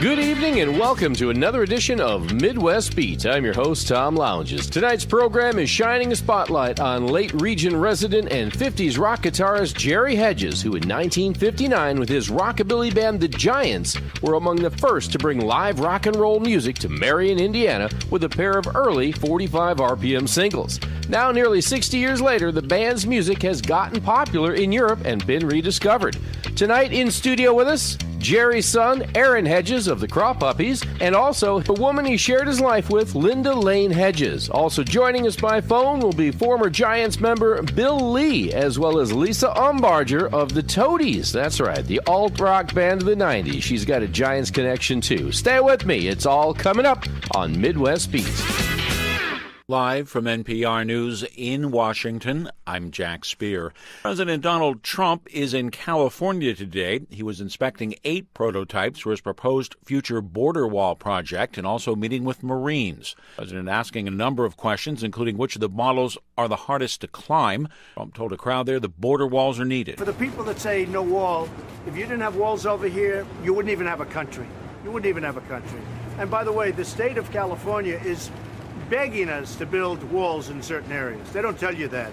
Good evening and welcome to another edition of Midwest Beat. I'm your host, Tom Lounges. Tonight's program is shining a spotlight on late region resident and 50s rock guitarist Jerry Hedges, who in 1959 with his rockabilly band the Giants were among the first to bring live rock and roll music to Marion, Indiana with a pair of early 45 RPM singles. Now, nearly 60 years later, the band's music has gotten popular in Europe and been rediscovered. Tonight in studio with us, Jerry's son, Aaron Hedges of the Crawpuppies, and also the woman he shared his life with, Linda Lane Hedges. Also joining us by phone will be former Giants member Bill Lee, as well as Lisa Umbarger of the Toadies. That's right, the alt-rock band of the 90s. She's got a Giants connection, too. Stay with me. It's all coming up on Midwest Beat. Live from NPR News in Washington, I'm Jack Speer. President Donald Trump is in California today. He was inspecting 8 prototypes for his proposed future border wall project and also meeting with Marines. The president asking a number of questions, including which of the models are the hardest to climb. Trump told a crowd there the border walls are needed. For the people that say no wall, if you didn't have walls over here, you wouldn't even have a country. You wouldn't even have a country. And by the way, the state of California is begging us to build walls in certain areas. They don't tell you that.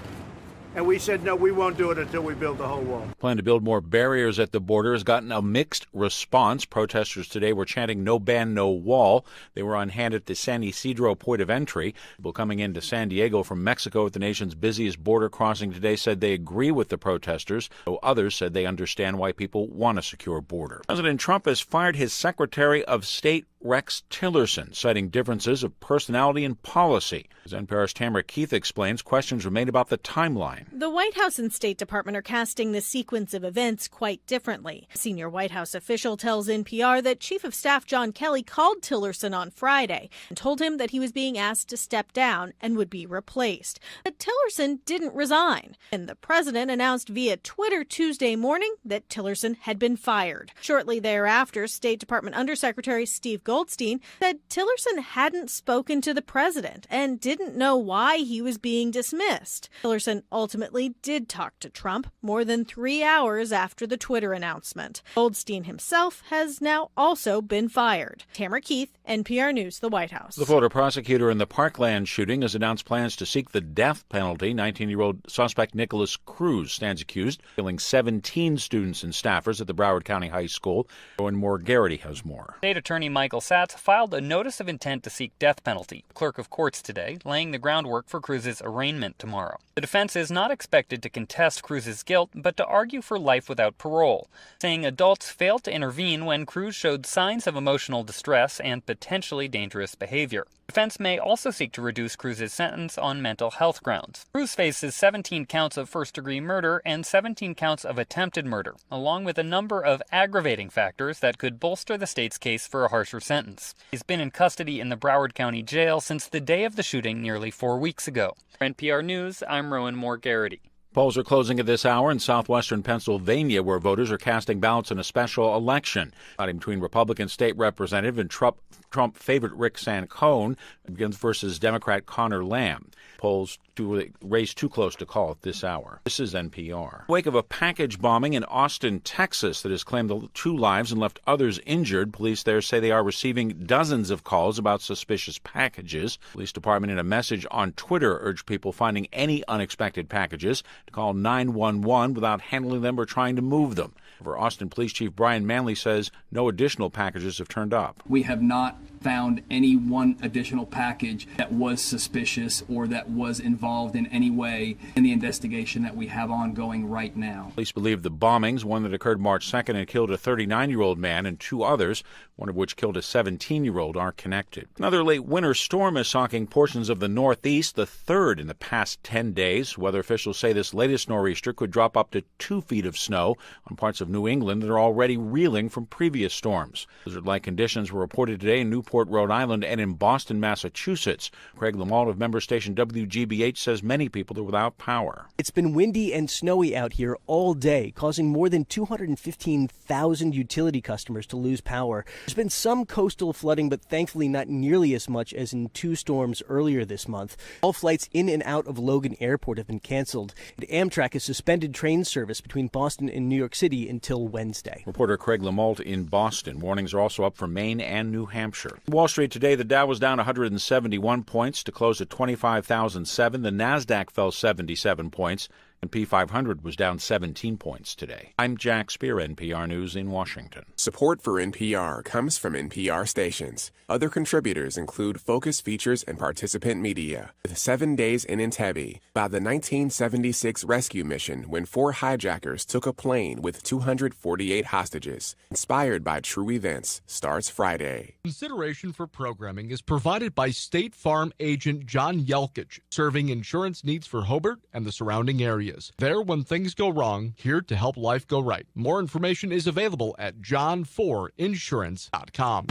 And we said, no, we won't do it until we build the whole wall. Plan to build more barriers at the border has gotten a mixed response. Protesters today were chanting "No ban, no wall." They were on hand at the San Ysidro point of entry. People coming into San Diego from Mexico at the nation's busiest border crossing today said they agree with the protesters, though others said they understand why people want a secure border. President Trump has fired his Secretary of State, Rex Tillerson, citing differences of personality and policy. As NPR's Tamara Keith explains, questions remain about the timeline. The White House and State Department are casting the sequence of events quite differently. A senior White House official tells NPR that Chief of Staff John Kelly called Tillerson on Friday and told him that he was being asked to step down and would be replaced. But Tillerson didn't resign, and the president announced via Twitter Tuesday morning that Tillerson had been fired. Shortly thereafter, State Department Undersecretary Steve Goldstein said Tillerson hadn't spoken to the president and didn't know why he was being dismissed. Tillerson ultimately did talk to Trump more than 3 hours after the Twitter announcement. Goldstein himself has now also been fired. Tamara Keith, NPR News, the White House. The Florida prosecutor in the Parkland shooting has announced plans to seek the death penalty. 19-year-old suspect Nicholas Cruz stands accused of killing 17 students and staffers at the Broward County High School. Owen Moore Garrity has more. State Attorney Michael Satz filed a notice of intent to seek death penalty. Clerk of Courts today, laying the groundwork for Cruz's arraignment tomorrow. The defense is not expected to contest Cruz's guilt, but to argue for life without parole, saying adults failed to intervene when Cruz showed signs of emotional distress and potentially dangerous behavior. Defense may also seek to reduce Cruz's sentence on mental health grounds. Cruz faces 17 counts of first-degree murder and 17 counts of attempted murder, along with a number of aggravating factors that could bolster the state's case for a harsher sentence. He's been in custody in the Broward County Jail since the day of the shooting nearly 4 weeks ago. For NPR News, I'm Rowan Moore Garrity. Polls are closing at this hour in southwestern Pennsylvania, where voters are casting ballots in a special election. Fighting between Republican state representative and Trump favorite Rick Sancone begins versus Democrat Connor Lamb. Polls to race too close to call at this hour. This is NPR. In the wake of a package bombing in Austin, Texas that has claimed 2 lives and left others injured, police there say they are receiving dozens of calls about suspicious packages. Police department in a message on Twitter urged people finding any unexpected packages to call 911 without handling them or trying to move them. However, Austin Police Chief Brian Manley says no additional packages have turned up. We have not found any one additional package that was suspicious or that was involved in any way in the investigation that we have ongoing right now. Police believe the bombings, one that occurred March 2nd and killed a 39-year-old man, and 2 others, one of which killed a 17-year-old, are connected. Another late winter storm is shocking portions of the Northeast, the 3rd in the past 10 days. Weather officials say this latest nor'easter could drop up to 2 feet of snow on parts of New England that are already reeling from previous storms. Blizzard-like conditions were reported today in Newport Newport, Rhode Island, and in Boston, Massachusetts. Craig Lamalt of member station WGBH says many people are without power. It's been windy and snowy out here all day, causing more than 215,000 utility customers to lose power. There's been some coastal flooding, but thankfully not nearly as much as in 2 storms earlier this month. All flights in and out of Logan Airport have been canceled, and Amtrak has suspended train service between Boston and New York City until Wednesday. Reporter Craig Lamalt in Boston. Warnings are also up for Maine and New Hampshire. Wall Street today, the Dow was down 171 points to close at 25,007. The Nasdaq fell 77 points. And P500 was down 17 points today. I'm Jack Spear, NPR News in Washington. Support for NPR comes from NPR stations. Other contributors include Focus Features and Participant Media. With 7 Days in Entebbe, about the 1976 rescue mission when 4 hijackers took a plane with 248 hostages. Inspired by true events, starts Friday. Consideration for programming is provided by State Farm agent John Yelkich, serving insurance needs for Hobart and the surrounding area. There when things go wrong, here to help life go right. More information is available at john4insurance.com.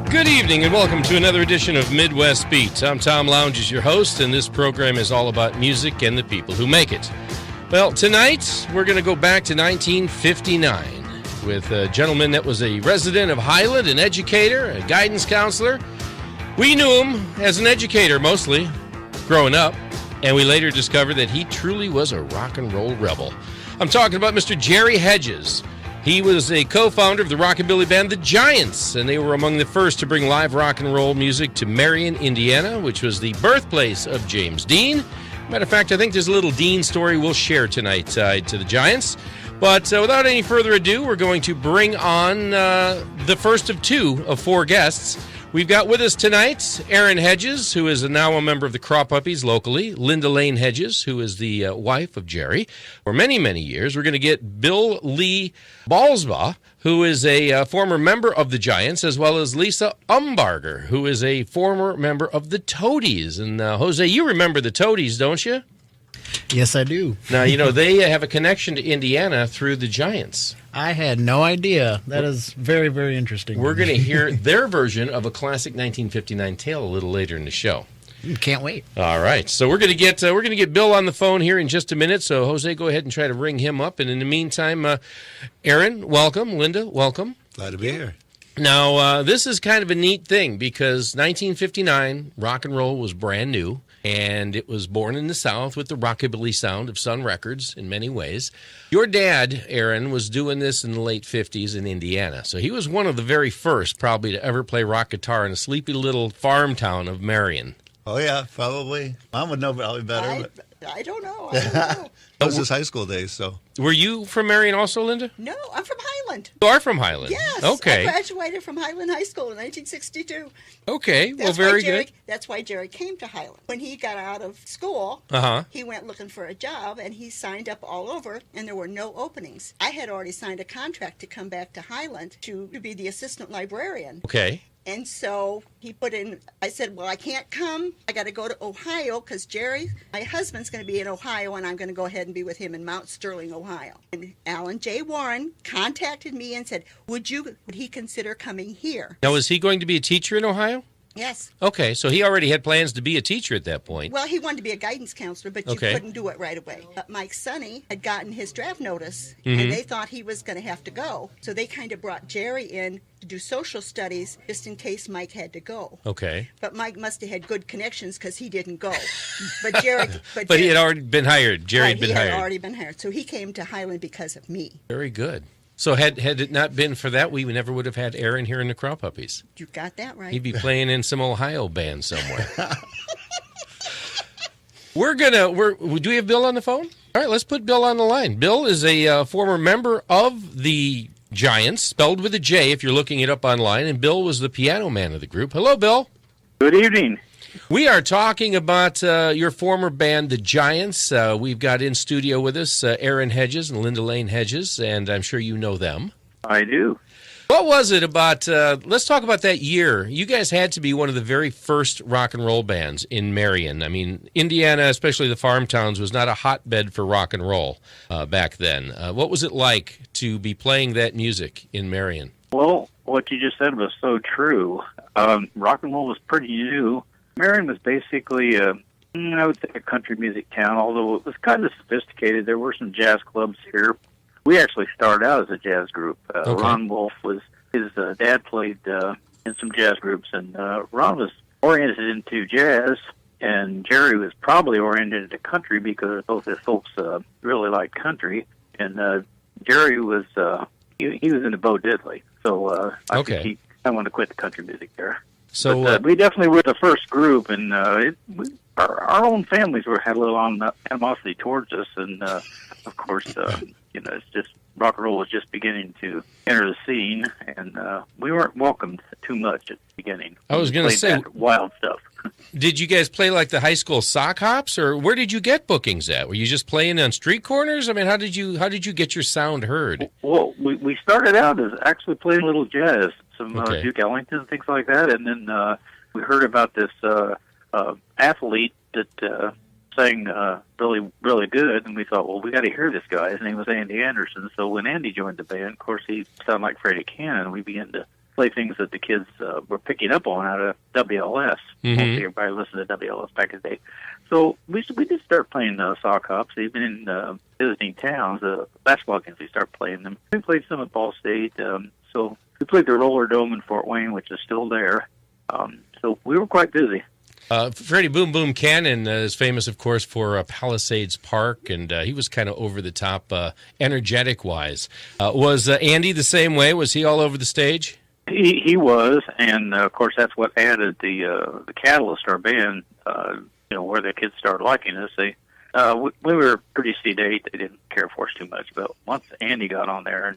Good evening and welcome to another edition of Midwest Beat. I'm Tom Lounges, your host, and this program is all about music and the people who make it. Well, tonight we're going to go back to 1959. With a gentleman that was a resident of Highland, an educator, a guidance counselor. We knew him as an educator mostly, growing up, and we later discovered that he truly was a rock and roll rebel. I'm talking about Mr. Jerry Hedges. He was a co-founder of the rockabilly band The Giants, and they were among the first to bring live rock and roll music to Marion, Indiana, which was the birthplace of James Dean. Matter of fact, I think there's a little Dean story we'll share tonight tied to The Giants. But without any further ado, we're going to bring on the first of 2 of 4 guests. We've got with us tonight Aaron Hedges, who is now a member of the Crawpuppies locally, Linda Lane Hedges, who is the wife of Jerry for many, many years. We're going to get Bill Lee Balsbaugh, who is a former member of the Giants, as well as Lisa Umbarger, who is a former member of the Toadies. And Jose, you remember the Toadies, don't you? Yes, I do. Now, you know, they have a connection to Indiana through the Giants. I had no idea. That is very, very interesting. We're going to hear their version of a classic 1959 tale a little later in the show. Can't wait. All right. So we're going to get Bill on the phone here in just a minute. So Jose, go ahead and try to ring him up. And in the meantime, Aaron, welcome. Linda, welcome. Glad to be here. Now, this is kind of a neat thing because 1959, rock and roll was brand new. And it was born in the South with the rockabilly sound of Sun Records in many ways. Your dad, Aaron, was doing this in the late 50s in Indiana. So he was one of the very first probably to ever play rock guitar in a sleepy little farm town of Marion. Oh, yeah, probably. Mom would know probably better. I don't know. I don't know. That was his high school days, so. Were you from Marion also, Linda? No, I'm from Highland. You are from Highland? Yes. Okay. I graduated from Highland High School in 1962. Okay, well, very good. That's why Jerry came to Highland. When he got out of school, he went looking for a job, and he signed up all over, and there were no openings. I had already signed a contract to come back to Highland to be the assistant librarian. Okay. And so he put in, I said, well, I can't come. I got to go to Ohio because Jerry, my husband's going to be in Ohio, and I'm going to go ahead and be with him in Mount Sterling, Ohio. And Alan J. Warren contacted me and said, would he consider coming here? Now, is he going to be a teacher in Ohio? Yes. Okay, so he already had plans to be a teacher at that point. Well, he wanted to be a guidance counselor, but you couldn't do it right away. Mike Sonny had gotten his draft notice, and they thought he was going to have to go. So they kind of brought Jerry in to do social studies just in case Mike had to go. Okay. But Mike must have had good connections because he didn't go. But Jerry... But he had already been hired. Jerry had been hired. He had already been hired. So he came to Highland because of me. Very good. So had it not been for that, we never would have had Aaron here in the Crawpuppies. You got that right. He'd be playing in some Ohio band somewhere. Do we have Bill on the phone? All right, let's put Bill on the line. Bill is a former member of the Giants, spelled with a J if you're looking it up online, and Bill was the piano man of the group. Hello, Bill. Good evening. We are talking about your former band, The Giants. We've got in studio with us Aaron Hedges and Linda Lane Hedges, and I'm sure you know them. I do. What was it about, let's talk about that year. You guys had to be one of the very first rock and roll bands in Marion. I mean, Indiana, especially the farm towns, was not a hotbed for rock and roll back then. What was it like to be playing that music in Marion? Well, what you just said was so true. Rock and roll was pretty new. Marion was basically, I would say, a country music town, although it was kind of sophisticated. There were some jazz clubs here. We actually started out as a jazz group. Okay. Ron Wolf his dad played in some jazz groups, and Ron was oriented into jazz, and Jerry was probably oriented into country because both his folks really liked country, and Jerry was he was into Bo Diddley, so I think I wanted to quit the country music there. So but, we definitely were the first group, and our own families had a little animosity towards us, and of course, it's just rock and roll was just beginning to enter the scene, and we weren't welcomed too much at the beginning. I was going to say, wild stuff. Did you guys play like the high school sock hops, or where did you get bookings at? Were you just playing on street corners? I mean, how did you get your sound heard? Well, we started out as actually playing a little jazz, some Duke Ellington and things like that, and then we heard about this athlete that sang really, really good, and we thought, well, we got to hear this guy. His name was Andy Anderson. So when Andy joined the band, of course, he sounded like Freddie Cannon. We began to play things that the kids were picking up on out of WLS. Mm-hmm. Mostly everybody listened to WLS back in the day. So we did start playing sock hops, even in visiting towns. Basketball games, we started playing them. We played some at Ball State. So we played the Roller Dome in Fort Wayne, which is still there. So we were quite busy. Freddie Boom Boom Cannon is famous, of course, for Palisades Park, and he was kind of over the top, energetic-wise. Was Andy the same way? Was he all over the stage? He was, and of course that's what added the catalyst to our band. Where the kids started liking us. We were pretty sedate. They didn't care for us too much. But once Andy got on there,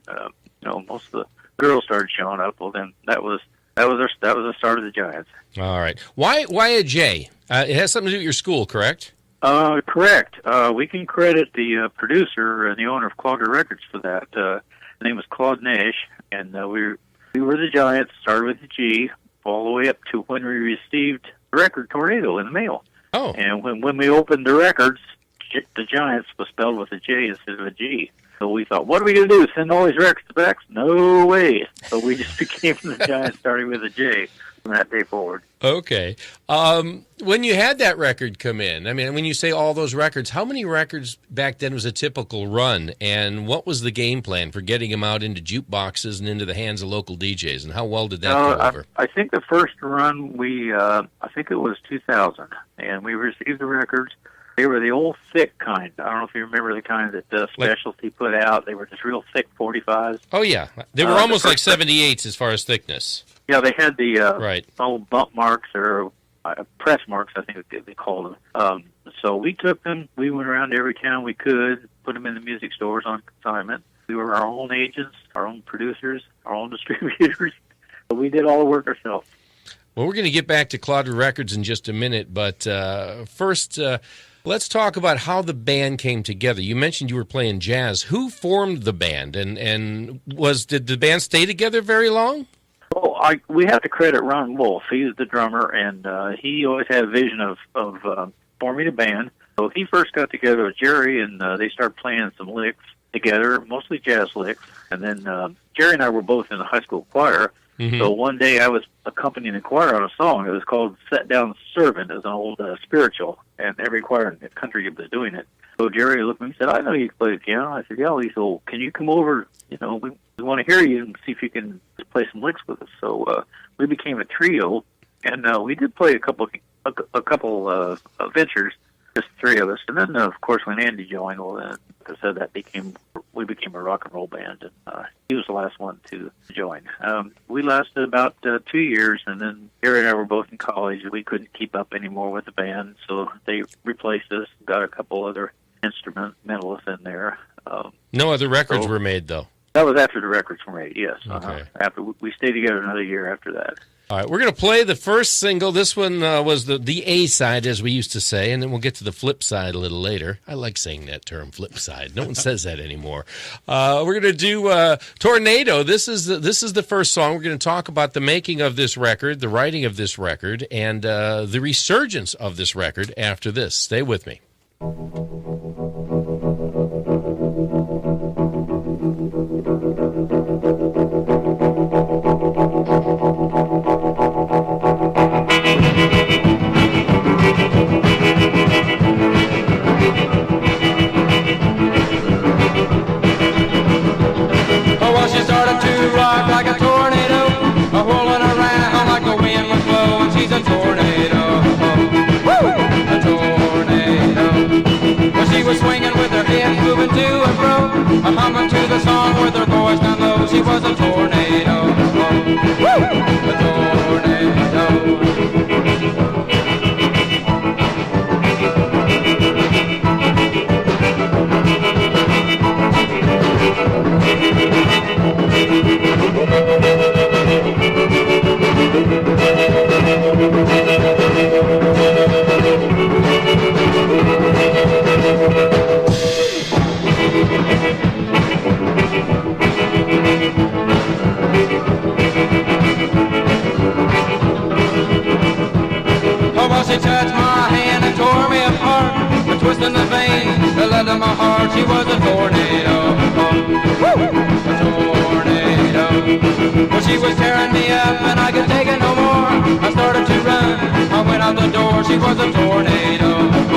and most of the girls started showing up, well, then that was the start of the Giants. All right. Why a J? It has something to do with your school, correct? Correct. We can credit the producer and the owner of Claudia Records for that. His name was Claude Nash, and we were the Giants, started with the G, all the way up to when we received the record Tornado in the mail. Oh. And when we opened the records, the Giants was spelled with a J instead of a G. So we thought, what are we going to do, send all these records back? No way. So we just became the Giants starting with a J from that day forward. Okay. When you had that record come in, I mean, when you say all those records, how many records back then was a typical run? And what was the game plan for getting them out into jukeboxes and into the hands of local DJs? And how well did that go over? I think the first run, I think it was 2000. And we received the records. They were the old thick kind. I don't know if you remember the kind that Specialty put out. They were just real thick 45s. Oh, yeah. They were almost like 78s as far as thickness. Yeah, they had the old bump marks or press marks, I think they called them. So we took them. We went around to every town we could, put them in the music stores on consignment. We were our own agents, our own producers, our own distributors. So we did all the work ourselves. Well, we're going to get back to Claudia Records in just a minute, but first... let's talk about how the band came together. You mentioned you were playing jazz. Who formed the band, and did the band stay together very long? Well, we have to credit Ron Wolf. He's the drummer, and he always had a vision of forming a band. So he first got together with Jerry, and they started playing some licks together, mostly jazz licks. And then Jerry and I were both in the high school choir. Mm-hmm. So one day I was accompanying the choir on a song. It was called Set Down Servant. It was an old spiritual, and every choir in the country was doing it. So Jerry looked at me and said, I know you can play the piano. I said, yeah. He said, well, can you come over? We want to hear you and see if you can play some licks with us. So we became a trio, and we did play a couple ventures, just the three of us. And then, of course, when Andy joined, well, then, like I said, we became a rock and roll band, and he was the last one to join. We lasted about 2 years, and then Jerry and I were both in college. We couldn't keep up anymore with the band, so they replaced us, got a couple other instrumentalists in there. No other records were made, though? That was after the records were made, yes. Okay. After we stayed together another year after that. All right, we're going to play the first single. This one was the A side, as we used to say, and then we'll get to the flip side a little later. I like saying that term, flip side. No one says that anymore. We're going to do Tornado. This is the first song. We're going to talk about the making of this record, the writing of this record, and the resurgence of this record after this. Stay with me. Like a tornado, whirling around like the wind would blow, and she's a tornado, a tornado. Well, she was swinging with her head moving to and fro, humming to the song with her voice down low. She was a tornado, a tornado. She touched my hand and tore me apart, twisting the veins that led to my heart. She was a tornado, a tornado. Well, she was tearing me up and I could take it no more. I started to run, I went out the door. She was a tornado, a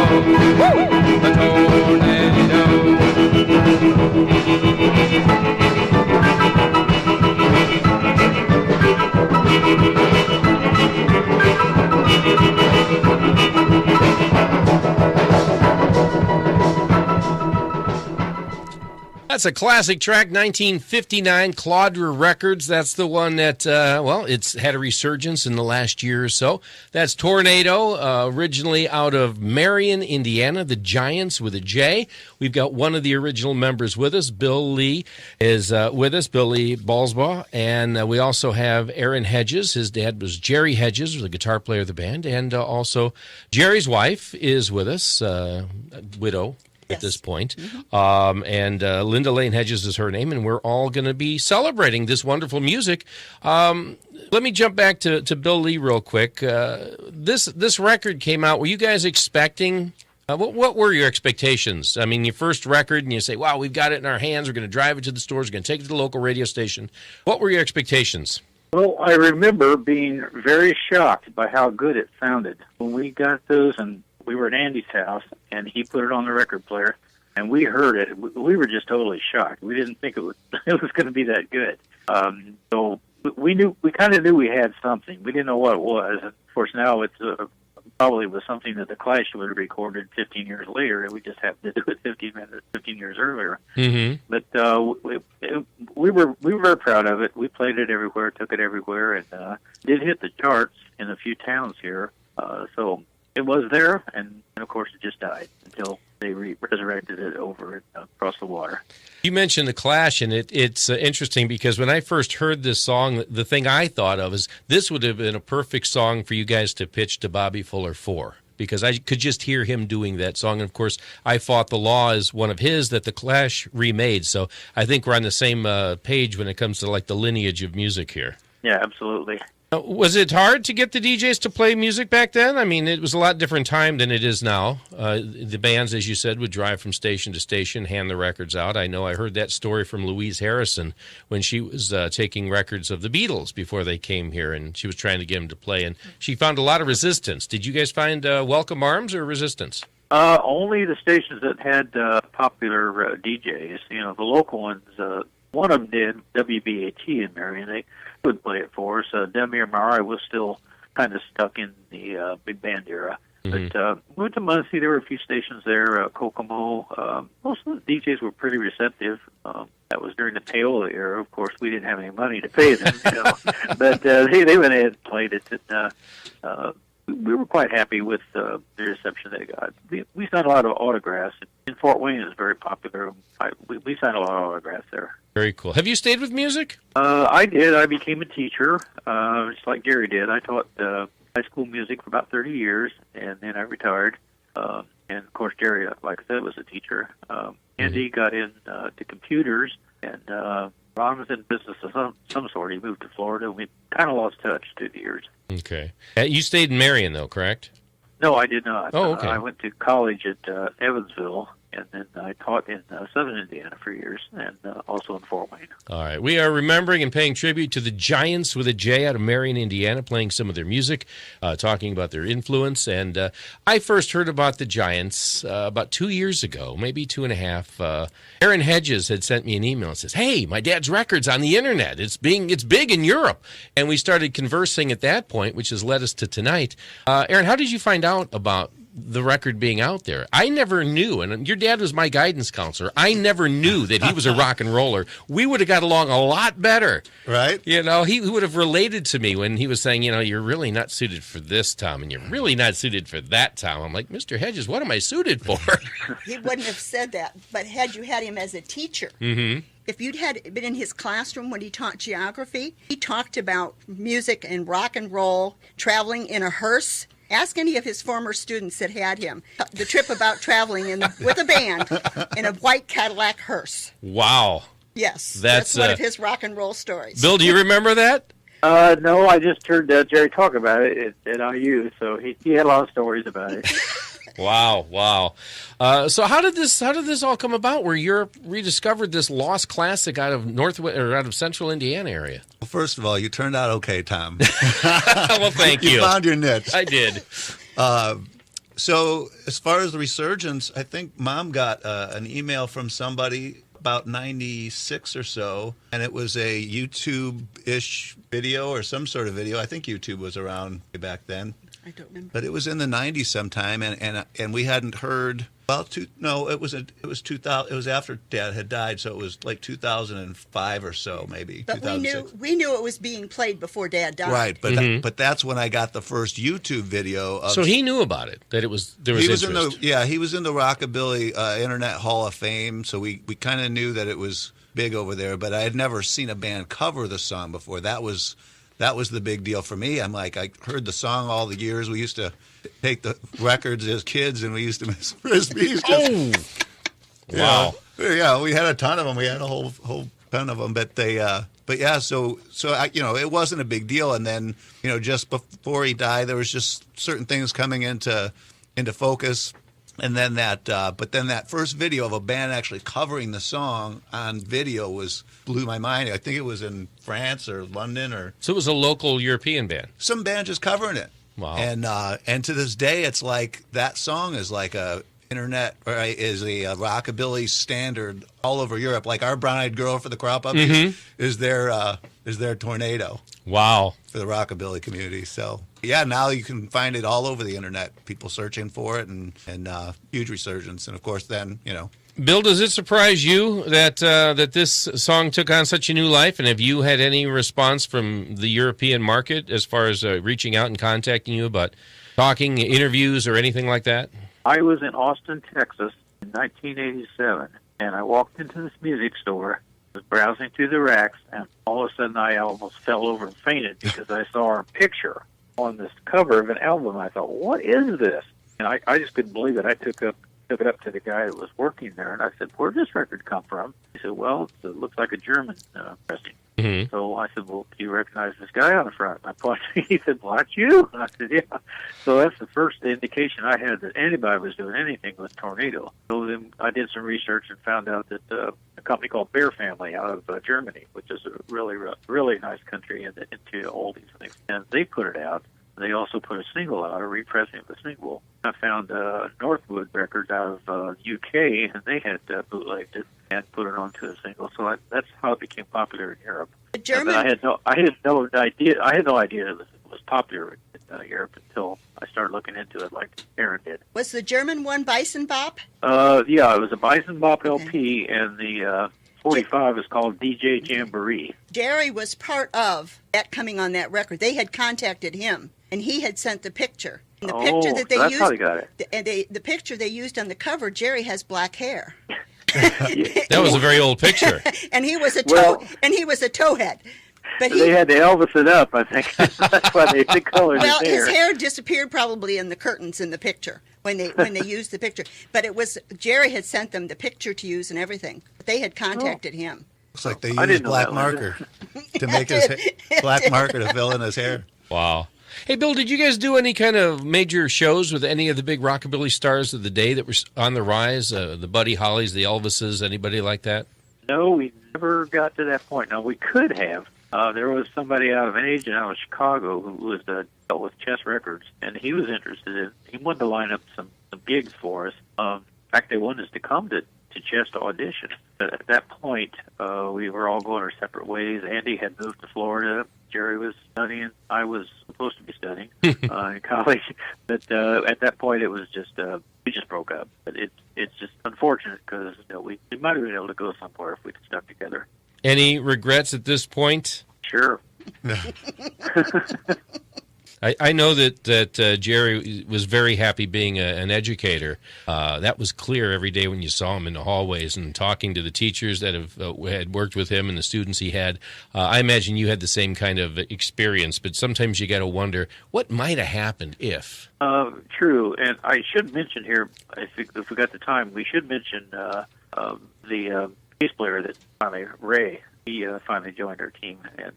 That's a classic track, 1959, Claudra Records. That's the one that, it's had a resurgence in the last year or so. That's Tornado, originally out of Marion, Indiana, the Giants with a J. We've got one of the original members with us. Bill Lee is with us, Bill Lee Balsbaugh. And we also have Aaron Hedges. His dad was Jerry Hedges, the guitar player of the band. And also Jerry's wife is with us, widow at this point. And Linda Lane Hedges is her name, and we're all going to be celebrating this wonderful music. Let me jump back to Bill Lee real quick. This record came out. Were you guys expecting... what were your expectations? I mean, your first record, and you say, wow, we've got it in our hands. We're going to drive it to the stores. We're going to take it to the local radio station. What were your expectations? Well, I remember being very shocked by how good it sounded. When we got those, and we were at Andy's house, and he put it on the record player, and we heard it. We were just totally shocked. We didn't think it was going to be that good. So we kind of knew we had something. We didn't know what it was. Of course, now it's probably was something that the Clash would have recorded 15 years later, and we just happened to do it 15 years earlier. Mm-hmm. But we were very proud of it. We played it everywhere, took it everywhere, and did hit the charts in a few towns here. So it was there, and of course it just died until they resurrected it over across the water. You mentioned the Clash, and it's interesting because when I first heard this song, the thing I thought of is this would have been a perfect song for you guys to pitch to Bobby Fuller for, because I could just hear him doing that song. And, of course, I Fought the Law is one of his that the Clash remade. So I think we're on the same page when it comes to, like, the lineage of music here. Yeah, absolutely. Was it hard to get the DJs to play music back then? I mean, it was a lot different time than it is now. The bands, as you said, would drive from station to station, hand the records out. I know I heard that story from Louise Harrison when she was taking records of the Beatles before they came here, and she was trying to get them to play, and she found a lot of resistance. Did you guys find welcome arms or resistance? Only the stations that had popular DJs. You know, the local ones, one of them did, WBAT in Marion. They would play it for us. Demir Mari was still kind of stuck in the big band era. Mm-hmm. But we went to Muncie. There were a few stations there. Kokomo. Most of the DJs were pretty receptive. That was during the payola era. Of course, we didn't have any money to pay them. But they went ahead and played it. And, we were quite happy with the reception they got. We signed a lot of autographs. In Fort Wayne, is very popular. We signed a lot of autographs there. Very cool. Have you stayed with music? I did. I became a teacher, just like Gary did. I taught high school music for about 30 years, and then I retired. And, of course, Jerry, like I said, was a teacher. Andy got into computers, and Ron was in business of some sort. He moved to Florida, and we kind of lost touch through the years. Okay. You stayed in Marion, though, correct? No, I did not. Oh, okay. I went to college at Evansville, and then I taught in southern Indiana for years, and also in Fort Wayne. All right. We are remembering and paying tribute to the Giants with a J out of Marion, Indiana, playing some of their music, talking about their influence. And I first heard about the Giants about 2 years ago, maybe 2.5. Aaron Hedges had sent me an email and says, "Hey, my dad's record's on the internet. It's big in Europe." And we started conversing at that point, which has led us to tonight. Aaron, how did you find out about the record being out there? I never knew, and your dad was my guidance counselor. I never knew that he was a rock and roller. We would have got along a lot better. Right? You know, he would have related to me when he was saying, you know, you're really not suited for this, Tom, and you're really not suited for that, Tom. I'm like, Mr. Hedges, what am I suited for? He wouldn't have said that, but had you had him as a teacher, if you'd had been in his classroom when he taught geography, he talked about music and rock and roll, traveling in a hearse. Ask any of his former students that had him. The trip about traveling with a band in a white Cadillac hearse. Wow. Yes, that's one of his rock and roll stories. Bill, do you remember that? No, I just heard Jerry talk about it at IU, so he had a lot of stories about it. Wow. So how did this all come about? Where Europe rediscovered this lost classic out of central Indiana area? Well, first of all, you turned out okay, Tom. Well, thank you. You found your niche. I did. So as far as the resurgence, I think Mom got an email from somebody about 96 or so, and it was a YouTube-ish video or some sort of video. I think YouTube was around way back then. I don't remember. But it was in the 90s sometime, and we hadn't heard. Well, it was 2000. It was after Dad had died, so it was like 2005 or so, maybe. But we knew it was being played before Dad died. Right, but but that's when I got the first YouTube video. So he knew about it, that there was interest. He was in the Rockabilly Internet Hall of Fame, so we kind of knew that it was big over there. But I had never seen a band cover the song before. That was the big deal for me. I'm like, I heard the song all the years. We used to take the records as kids, and we used to miss Frisbees. Wow. Yeah, we had a ton of them. We had a whole ton of them. But so it wasn't a big deal. And then, just before he died, there was just certain things coming into focus. And then that first video of a band actually covering the song on video blew my mind. I think it was in France or London So it was a local European band. Some band just covering it. Wow. And to this day, it's like that song is like is a rockabilly standard all over Europe. Like our Brown Eyed Girl for the Crawpuppies is their Tornado. Wow. For the rockabilly community. So yeah, now you can find it all over the internet. People searching for it and huge resurgence. And of course, then Bill, does it surprise you that this song took on such a new life? And have you had any response from the European market as far as reaching out and contacting you about talking, interviews, or anything like that? I was in Austin, Texas in 1987, and I walked into this music store, was browsing through the racks, and all of a sudden I almost fell over and fainted because I saw a picture on this cover of an album. I thought, what is this? And I just couldn't believe it. I took it up to the guy that was working there, and I said, where did this record come from? He said, well, it looks like a German pressing. So I said, well, do you recognize this guy on the front? I pointed. He said, well, that's you. I said, yeah. So that's the first indication I had that anybody was doing anything with Tornado. So then I did some research and found out that a company called Bear Family out of Germany, which is a really, really nice country into oldies things, and they put it out. They also put a single out, a repressing of the single. I found Northwood Records out of UK, and they had bootlegged it and put it onto a single. So that's how it became popular in Europe. German. I had no idea. I had no idea it was popular in Europe until I started looking into it, like Aaron did. Was the German one Bison Bop? Yeah, it was a Bison Bop LP, and the 45 is called DJ Jamboree. Jerry was part of that coming on that record. They had contacted him. and he had sent the picture. And the picture that they that's used, how they got it. And the picture they used on the cover, Jerry has black hair. That was a very old picture. And he was a towhead. But they had to Elvis it up, I think. That's why they colored well, his hair. his hair disappeared probably in the curtains in the picture when they used the picture. But it was Jerry had sent them the picture to use and everything. But they had contacted him. Looks like they used black marker to make his black marker to fill in his hair. Wow. Hey, Bill, did you guys do any kind of major shows with any of the big rockabilly stars of the day that were on the rise? The Buddy Hollys, the Elvises, anybody like that? No, we never got to that point. Now, we could have. There was somebody out of an agent out of Chicago who was dealt with Chess Records, and he was interested in. He wanted to line up some gigs for us. In fact, they wanted us to come to Chess to audition. But at that point, we were all going our separate ways. Andy had moved to Florida. Jerry was studying. I was supposed to be studying in college. But at that point, it was just we just broke up. But it's just unfortunate because we might have been able to go somewhere if we'd stuck together. Any regrets at this point? Sure. I know that Jerry was very happy being an educator. That was clear every day when you saw him in the hallways and talking to the teachers that had worked with him and the students he had. I imagine you had the same kind of experience, but sometimes you got to wonder what might have happened if. True, and I should mention here, if we got the time, we should mention the bass player that finally, Ray. He finally joined our team, and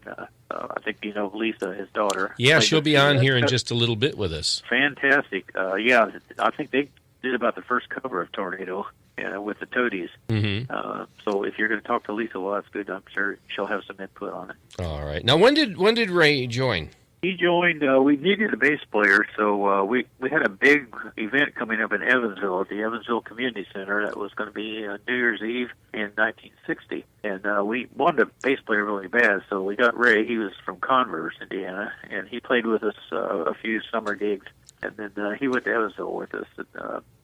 I think you know Lisa, his daughter. Yeah, she'll be on here in just a little bit with us. Fantastic. Yeah, I think they did about the first cover of Tornado with the Toadies. Mm-hmm. So if you're going to talk to Lisa, well, that's good. I'm sure she'll have some input on it. All right. Now, when did Ray join? He joined, we needed a bass player, so we had a big event coming up in Evansville at the Evansville Community Center that was going to be New Year's Eve in 1960. And we wanted a bass player really bad, so we got Ray. He was from Converse, Indiana, and he played with us a few summer gigs. And then he went to Evansville with us. And,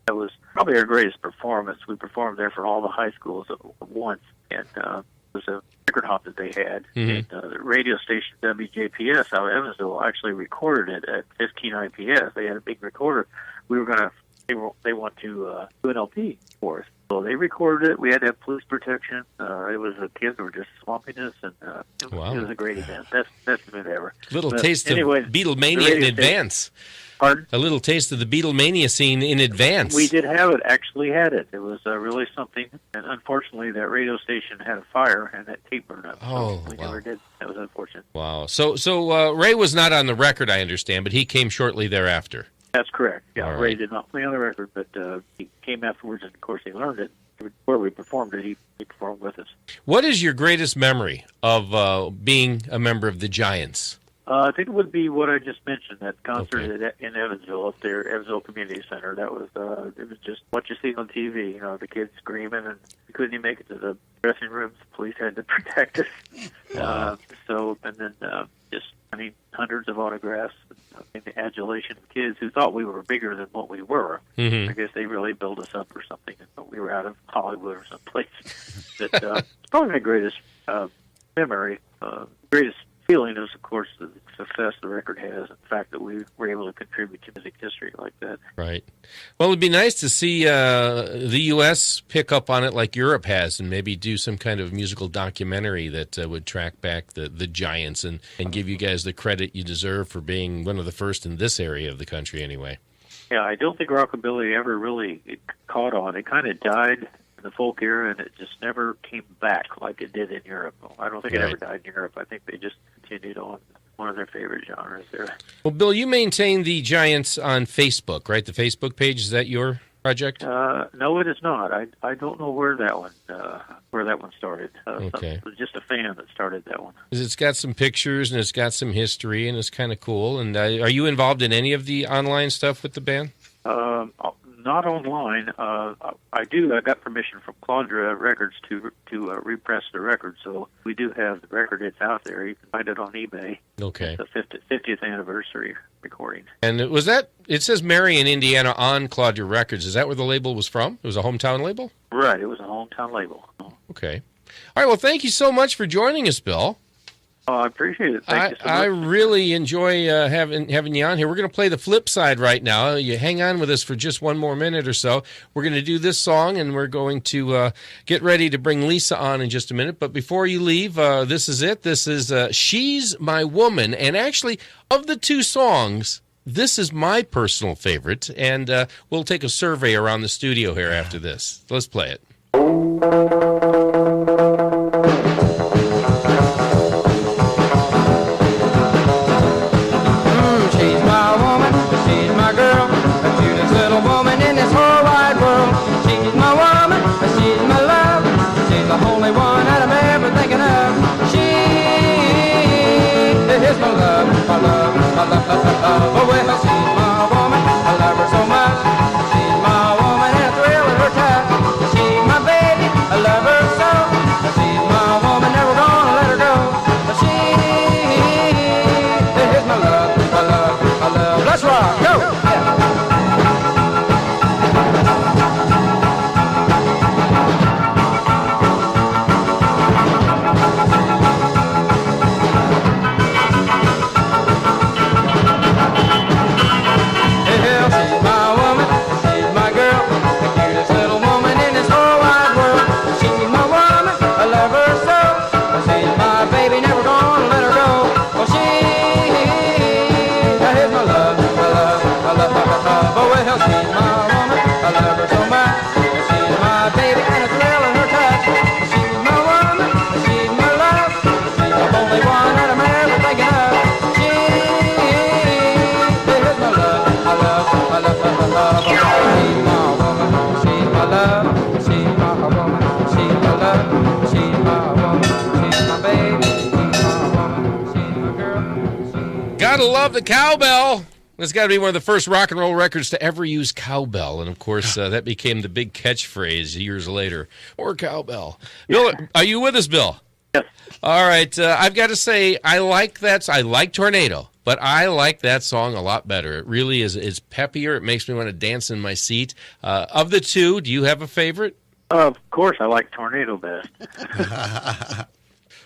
that was probably our greatest performance. We performed there for all the high schools at once, and it was a record hop that they had. Mm-hmm. And the radio station WJPS out of Evansville actually recorded it at 15 IPS. They had a big recorder. We were going to, they want to do an LP for us. So they recorded it. We had to have police protection. It was the kids were just swamping us, and it was a great event. Best event ever. Little taste of Beatlemania in advance. Pardon? A little taste of the Beatlemania scene in advance. We did have it, actually had it. It was really something. And unfortunately, that radio station had a fire and that tape burned up. Oh, so we never did. That was unfortunate. Wow. So Ray was not on the record, I understand, but he came shortly thereafter. That's correct. Yeah, All right. Ray did not play on the record, but he came afterwards, and of course he learned it. Where we performed it, he performed with us. What is your greatest memory of being a member of the Giants? I think it would be what I just mentioned, that concert in Evansville, up there, Evansville Community Center. That was, it was just what you see on TV, the kids screaming, and we couldn't even make it to the dressing rooms. The police had to protect us. Wow. And then hundreds of autographs, and the adulation of kids who thought we were bigger than what we were. Mm-hmm. I guess they really built us up or something, and thought we were out of Hollywood or someplace. But it's probably my greatest memory, greatest feeling is, of course, the success the record has, and the fact that we were able to contribute to music history like that. Right. Well, it'd be nice to see the U.S. pick up on it like Europe has, and maybe do some kind of musical documentary that would track back the Giants and give you guys the credit you deserve for being one of the first in this area of the country anyway. Yeah, I don't think rockabilly ever really caught on. It kind of died in the folk era, and it just never came back like it did in Europe. I don't think it ever died in Europe. I think they just continued on one of their favorite genres there. Well, Bill, you maintain the Giants on Facebook, right? The Facebook page, is that your project? No, it is not. I don't know where that one started. Okay. It was just a fan that started that one. It's got some pictures and it's got some history and it's kind of cool. And are you involved in any of the online stuff with the band? Not online. I do. I got permission from Claudia Records to repress the record, so we do have the record. It's out there. You can find it on eBay. Okay. It's the 50th anniversary recording. And was that? It says Marion, Indiana, on Claudia Records. Is that where the label was from? It was a hometown label. Right. It was a hometown label. Okay. All right. Well, thank you so much for joining us, Bill. Oh, I appreciate it. Thank you so much. I really enjoy having you on here. We're going to play the flip side right now. You hang on with us for just one more minute or so. We're going to do this song, and we're going to get ready to bring Lisa on in just a minute. But before you leave, this is it. This is She's My Woman. And actually, of the two songs, this is my personal favorite. And we'll take a survey around the studio here after this. Let's play it. Oh, well, she's my woman, I love her so much. She's my woman and a thrill in her touch. She's my baby, I love her so. She's my woman, never gonna let her go. She is my love, my love, my love. Let's rock, go! Gotta love the cowbell. It's got to be one of the first rock and roll records to ever use cowbell. And, of course, that became the big catchphrase years later. More cowbell. Bill, are you with us, Bill? Yes. All right. I've got to say, I like that. I like Tornado, but I like that song a lot better. It really is. It's peppier. It makes me want to dance in my seat. Of the two, do you have a favorite? Of course, I like Tornado best.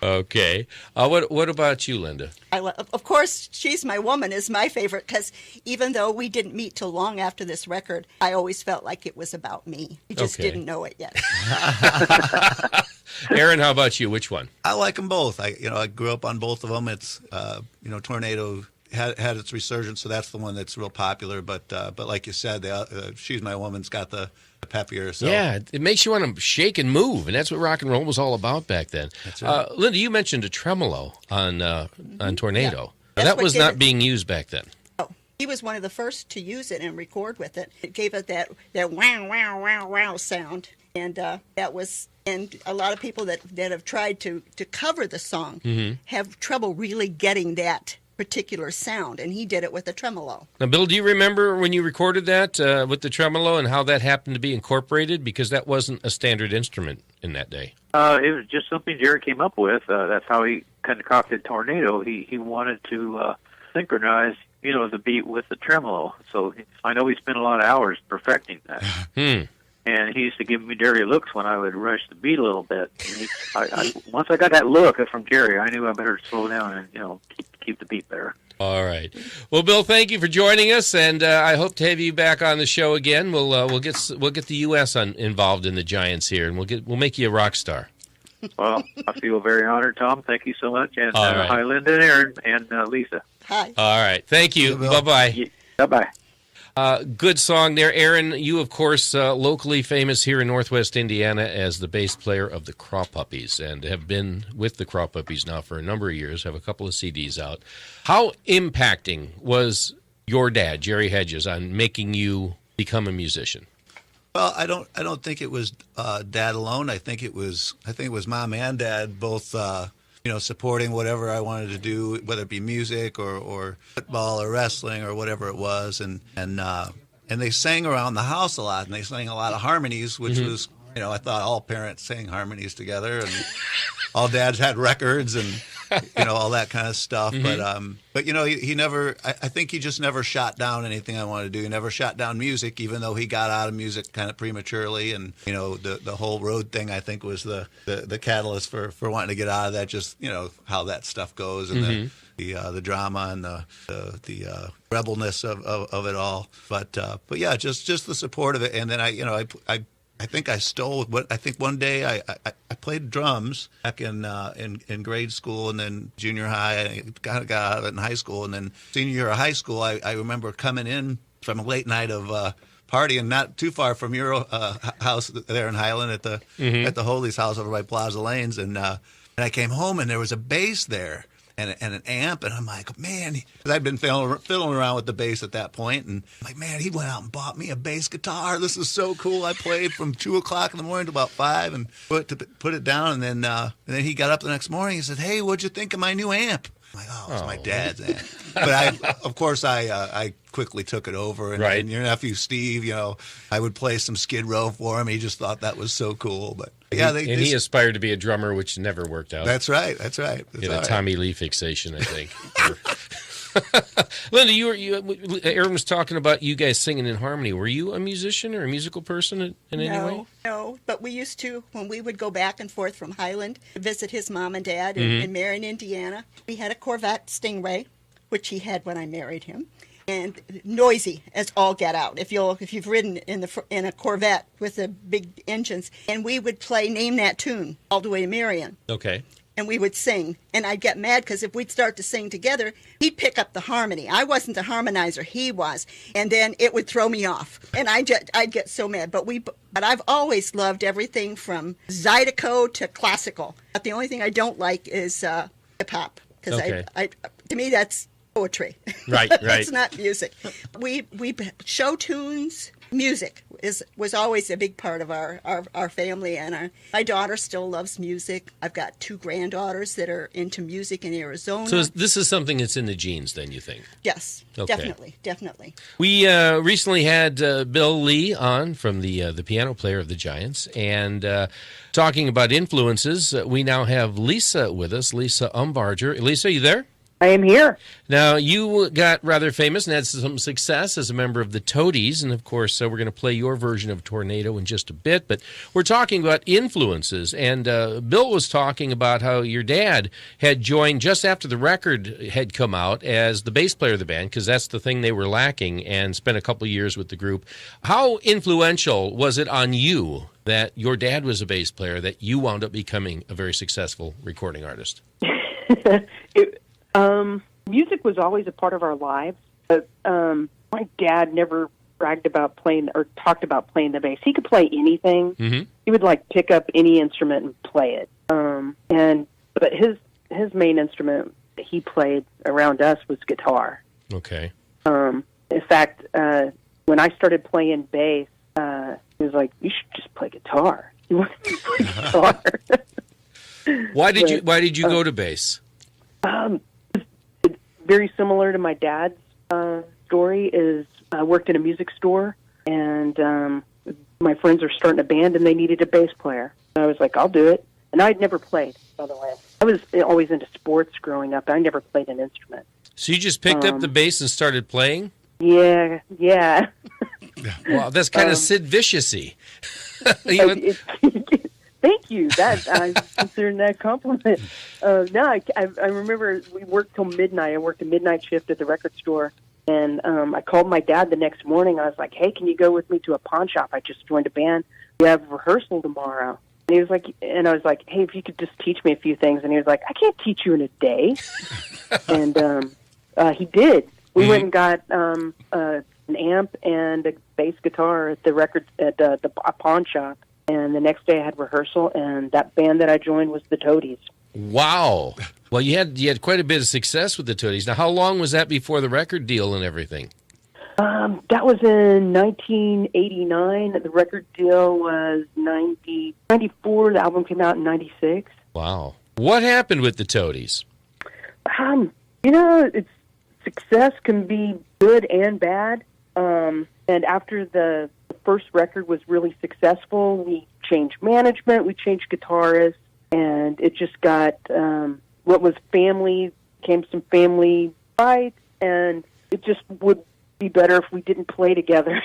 Okay. What about you, Linda? Of course, She's My Woman is my favorite because even though we didn't meet till long after this record, I always felt like it was about me. You just didn't know it yet. Aaron, how about you? Which one? I like them both. I grew up on both of them. It's Tornado had its resurgence, so that's the one that's real popular. But like you said, She's My Woman's got the peppier. So. Yeah, it makes you want to shake and move, and that's what rock and roll was all about back then. That's right. Linda, you mentioned a tremolo on Tornado. Yeah. That was not being used back then. Oh, he was one of the first to use it and record with it. It gave it that wow, wow, wow, wow sound, and that was. And a lot of people that have tried to cover the song have trouble really getting that particular sound, and he did it with a tremolo. Now, Bill, do you remember when you recorded that with the tremolo and how that happened to be incorporated? Because that wasn't a standard instrument in that day. It was just something Jerry came up with. That's how he concocted Tornado. He wanted to synchronize, the beat with the tremolo. So I know he spent a lot of hours perfecting that. And he used to give me dirty looks when I would rush the beat a little bit. And once I got that look from Jerry, I knew I better slow down and keep the beat better. All right. Well, Bill, thank you for joining us, and I hope to have you back on the show again. We'll get the U.S. involved in the Giants here, and we'll make you a rock star. Well, I feel very honored, Tom. Thank you so much, and right. Hi, Linda and Aaron and Lisa. Hi. All right. Thank you. Bye-bye. Bye-bye. Good song there. Aaron, you, of course, locally famous here in Northwest Indiana as the bass player of the Crawpuppies and have been with the Crawpuppies now for a number of years, have a couple of CDs out. How impacting was your dad, Jerry Hedges, on making you become a musician? Well, I don't think it was Dad alone. I think it was Mom and Dad both supporting whatever I wanted to do, whether it be music or football or wrestling or whatever it was, and they sang around the house a lot, and they sang a lot of harmonies, which was, I thought all parents sang harmonies together, and all dads had records, and all that kind of stuff. But he never. I think he just never shot down anything I wanted to do. He never shot down music, even though he got out of music kind of prematurely. And the whole road thing, I think, was the catalyst for wanting to get out of that. Just how that stuff goes and the drama and the rebelness of it all. But yeah, just the support of it. And then I think I stole what I think one day I played drums back in grade school, and then junior high. I got out of it in high school, and then senior year of high school, I remember coming in from a late night of partying not too far from your house there in Highland at the Holy's house over by Plaza Lanes, and I came home and there was a bass there. And an amp, and I'm like, man, because I'd been fiddling around with the bass at that point, and I'm like, man, he went out and bought me a bass guitar. This is so cool. I played from 2:00 in the morning to about 5, and put it down, and then he got up the next morning and said, hey, what'd you think of my new amp? I'm like, oh, it's my dad's amp. But of course, I quickly took it over, and your nephew Steve, I would play some Skid Row for him. He just thought that was so cool, but. Yeah, he aspired to be a drummer, which never worked out. That's right. He had a Tommy Lee fixation, I think. Linda, Aaron was talking about you guys singing in harmony. Were you a musician or a musical person in any way? No, but we used to, when we would go back and forth from Highland to visit his mom and dad in Marion, Indiana. We had a Corvette Stingray, which he had when I married him. And noisy as all get out. If you've ridden in a Corvette with the big engines, and we would play Name That Tune all the way to Marion. Okay. And we would sing, and I'd get mad because if we'd start to sing together, he'd pick up the harmony. I wasn't a harmonizer; he was, and then it would throw me off, and I'd get so mad. But I've always loved everything from Zydeco to classical. But the only thing I don't like is hip hop because to me that's poetry. Right. It's not music. We show tunes. Music was always a big part of our family, and my daughter still loves music. I've got 2 granddaughters that are into music in Arizona. So this is something that's in the genes, then, you think? Yes, okay. Definitely. We recently had Bill Lee on from the piano player of the Giants, and talking about influences, we now have Lisa with us, Lisa Umbarger. Lisa, you there? I am here. Now, you got rather famous and had some success as a member of the Toadies, and of course, we're going to play your version of Tornado in just a bit, but we're talking about influences, and Bill was talking about how your dad had joined just after the record had come out as the bass player of the band, because that's the thing they were lacking, and spent a couple years with the group. How influential was it on you that your dad was a bass player, that you wound up becoming a very successful recording artist? Music was always a part of our lives, but my dad never bragged about playing or talked about playing the bass. He could play anything. Mm-hmm. He would pick up any instrument and play it. But his main instrument that he played around us was guitar. Okay. In fact, when I started playing bass, he was like, "You should just play guitar." You want to play guitar? Why did you go to bass? Very similar to my dad's story is I worked in a music store, and my friends are starting a band, and they needed a bass player. And I was like, I'll do it. And I'd never played, by the way. I was always into sports growing up. I never played an instrument. So you just picked up the bass and started playing? Yeah. Wow, that's kind of Sid Vicious-y. Thank you. That I'm considering that a compliment. I remember we worked till midnight. I worked a midnight shift at the record store, and I called my dad the next morning. I was like, "Hey, can you go with me to a pawn shop? I just joined a band. We have rehearsal tomorrow." And he was like, and I was like, "Hey, if you could just teach me a few things." And he was like, "I can't teach you in a day." And he did. We went and got an amp and a bass guitar at the pawn shop. And the next day I had rehearsal, and that band that I joined was the Toadies. Wow. Well, you had quite a bit of success with the Toadies. Now, how long was that before the record deal and everything? That was in 1989. The record deal was 94. The album came out in 96. Wow. What happened with the Toadies? Success can be good and bad. And after the first record was really successful, we changed management, we changed guitarists, and it just got what was family became some family fights, and it just would be better if we didn't play together.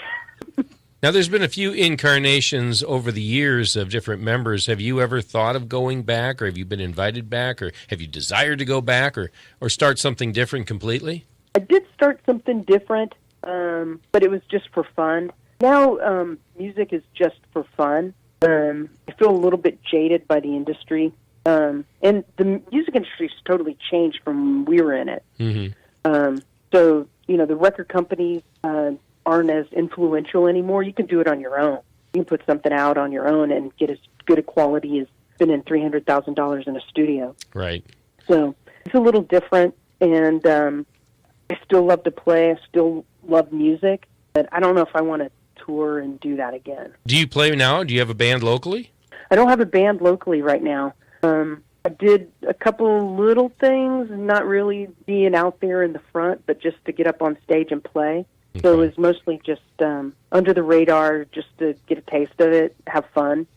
Now, there's been a few incarnations over the years of different members. Have you ever thought of going back, or have you been invited back, or have you desired to go back, or start something different completely? I did start something different, but it was just for fun. Now, music is just for fun. I feel a little bit jaded by the industry. And the music industry has totally changed from when we were in it. Mm-hmm. So, the record companies aren't as influential anymore. You can do it on your own. You can put something out on your own and get as good a quality as spending $300,000 in a studio. Right. So it's a little different, and I still love to play. I still love music, but I don't know if I want to tour and do that again. Do you play now? Do you have a band locally? I don't have a band locally right now. I did a couple little things, not really being out there in the front, but just to get up on stage and play. Okay. So it was mostly just under the radar, just to get a taste of it, have fun.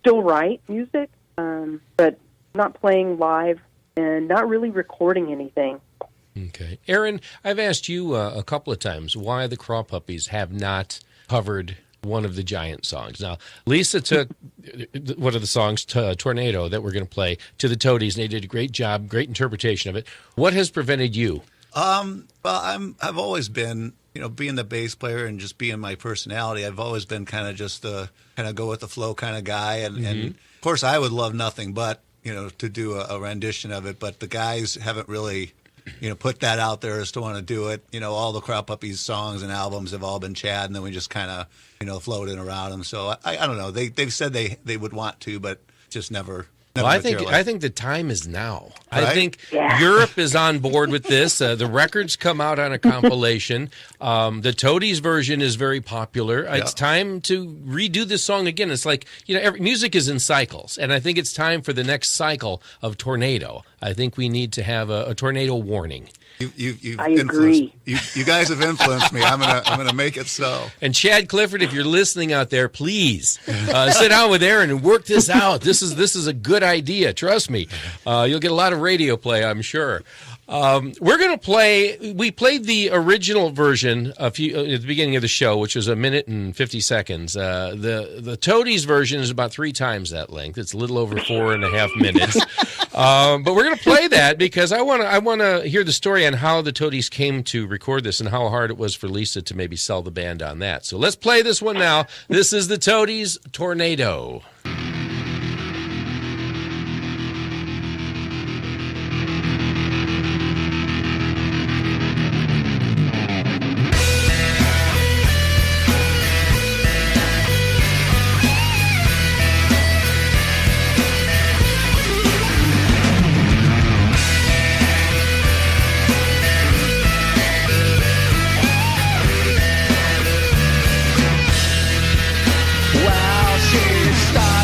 Still write music, but not playing live and not really recording anything. Okay. Aaron, I've asked you a couple of times why the Crawpuppies have not covered one of the Giants songs. Now, Lisa took one of the songs, Tornado, that we're going to play, to the Toadies, and they did a great job, great interpretation of it. What has prevented you? Well, I've always been, being the bass player and just being my personality, I've always been kind of just the kind of go with the flow kind of guy. And of course, I would love nothing but, to do a rendition of it. But the guys haven't really, put that out there as to want to do it. All the Crawpuppies songs and albums have all been Chad, and then we just kind of, floating around them. So I don't know. They've said they would want to, but just never. Well, I think the time is now. Right? I think Europe is on board with this. The records come out on a compilation. The Toadies version is very popular. It's time to redo this song again. It's like, music is in cycles, and I think it's time for the next cycle of Tornado. I think we need to have a tornado warning. I agree. You guys have influenced me. I'm gonna make it so. And Chad Clifford, if you're listening out there, please sit down with Aaron and work this out. This is a good idea. Trust me. You'll get a lot of radio play, I'm sure. We're going to play. We played the original version at the beginning of the show, which was 1 minute and 50 seconds. The Toadies version is about 3 times that length. It's a little over 4.5 minutes. But we're going to play that because I want to hear the story on how the Toadies came to record this and how hard it was for Lisa to maybe sell the band on that. So let's play this one now. This is the Toadies, Tornado. Well, she started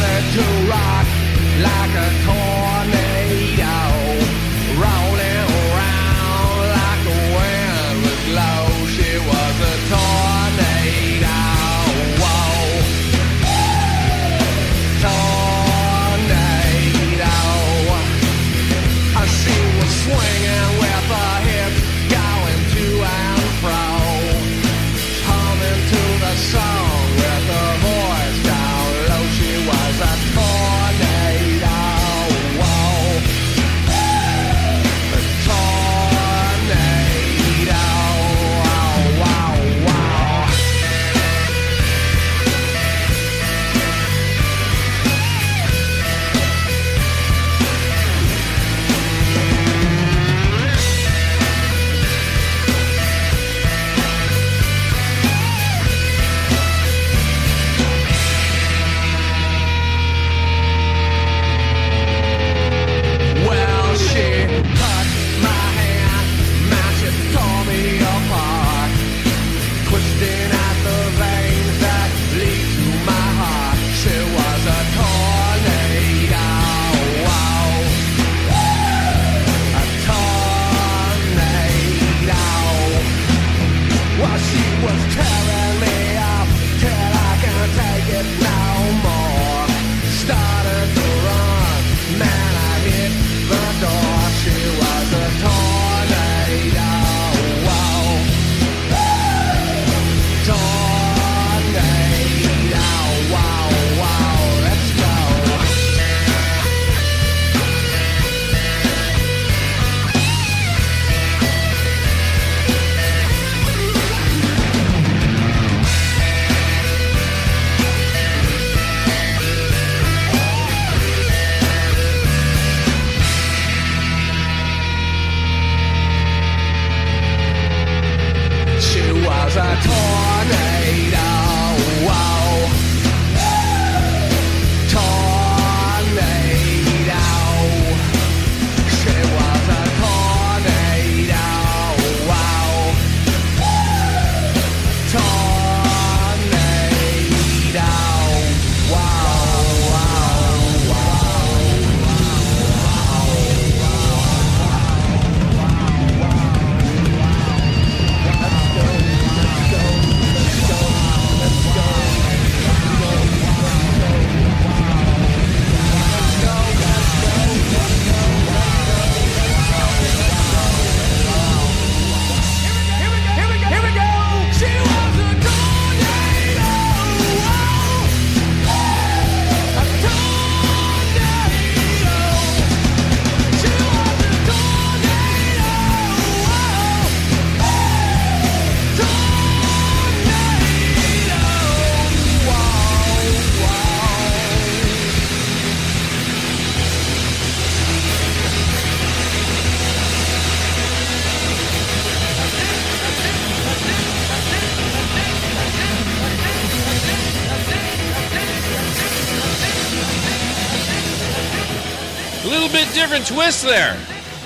A little bit different twist there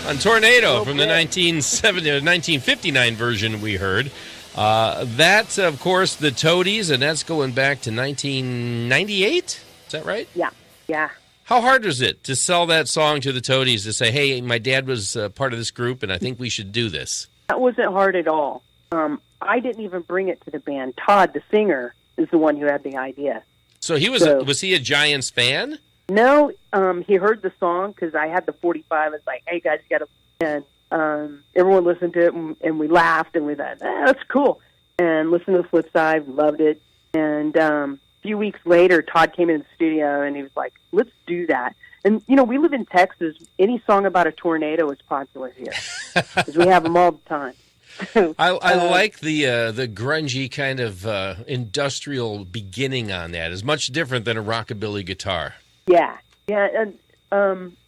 on Tornado from the 1959 version we heard. That's, of course, the Toadies, and that's going back to 1998? Is that right? Yeah. How hard was it to sell that song to the Toadies to say, hey, my dad was part of this group, and I think we should do this? That wasn't hard at all. I didn't even bring it to the band. Todd, the singer, is the one who had the idea. So was he a Giants fan? No, he heard the song because I had the 45. It's like, hey, guys, you got to... And everyone listened to it, and we laughed, and we thought, that's cool. And listened to the flip side, loved it. And a few weeks later, Todd came in the studio, and he was like, let's do that. And, we live in Texas. Any song about a tornado is popular here because we have them all the time. I like the grungy kind of industrial beginning on that. It's much different than a rockabilly guitar. Yeah. And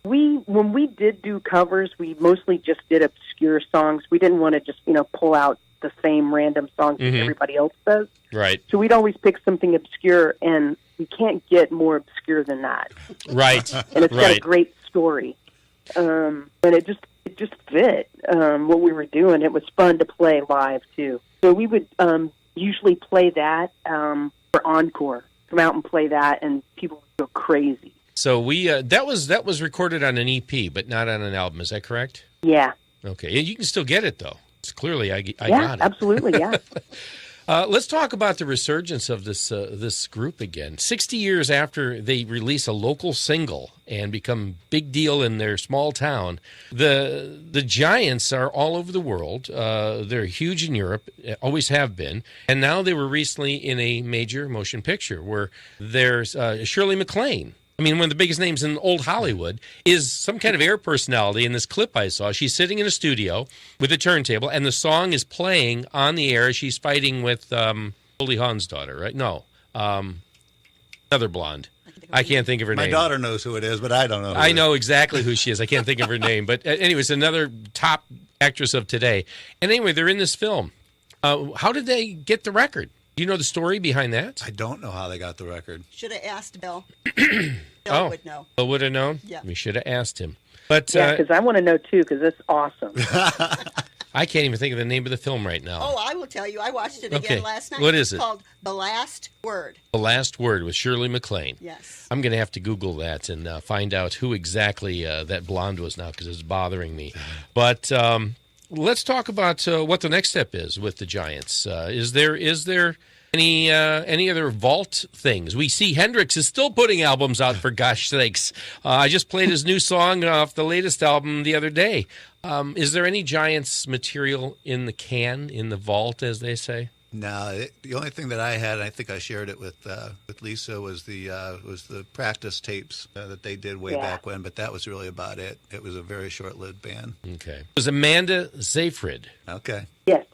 when we did do covers, we mostly just did obscure songs. We didn't want to just, pull out the same random songs that everybody else does. Right. So we'd always pick something obscure, and we can't get more obscure than that. Right. And it's got a great story. And it just fit what we were doing. It was fun to play live, too. So we would usually play that for encore. Come out and play that, and people would go crazy. So we that was recorded on an EP, but not on an album. Is that correct? Yeah. Okay. You can still get it, though. It's clearly I got it. Absolutely, yeah. Let's talk about the resurgence of this group again. 60 years after they release a local single and become big deal in their small town, the Giants are all over the world. They're huge in Europe, always have been, and now they were recently in a major motion picture where there's Shirley MacLaine. I mean, one of the biggest names in old Hollywood is some kind of air personality. In this clip I saw, she's sitting in a studio with a turntable, and the song is playing on the air. She's fighting with Goldie Hawn's daughter, right? No, another blonde. I can't think of her name. My daughter knows who it is, but I don't know. I know exactly who she is. I can't think of her name. But anyways, another top actress of today. And anyway, they're in this film. How did they get the record? Do you know the story behind that? I don't know how they got the record. Should have asked Bill. Bill would know. Bill would have known? Yeah. We should have asked him. But yeah, because I want to know, too, because it's awesome. I can't even think of the name of the film right now. Oh, I will tell you. I watched it again last night. What is it? It's called The Last Word. The Last Word with Shirley MacLaine. Yes. I'm going to have to Google that and find out who exactly that blonde was now because it's bothering me. But let's talk about what the next step is with the Giants. Is there any other vault things? We see Hendrix is still putting albums out, for gosh sakes. I just played his new song off the latest album the other day. Is there any Giants material in the can, in the vault, as they say? No, the only thing that I had, and I think I shared it with Lisa, was the practice tapes that they did way back when. But that was really about it. It was a very short-lived band. Okay, it was Amanda Seyfried. Okay. Yes.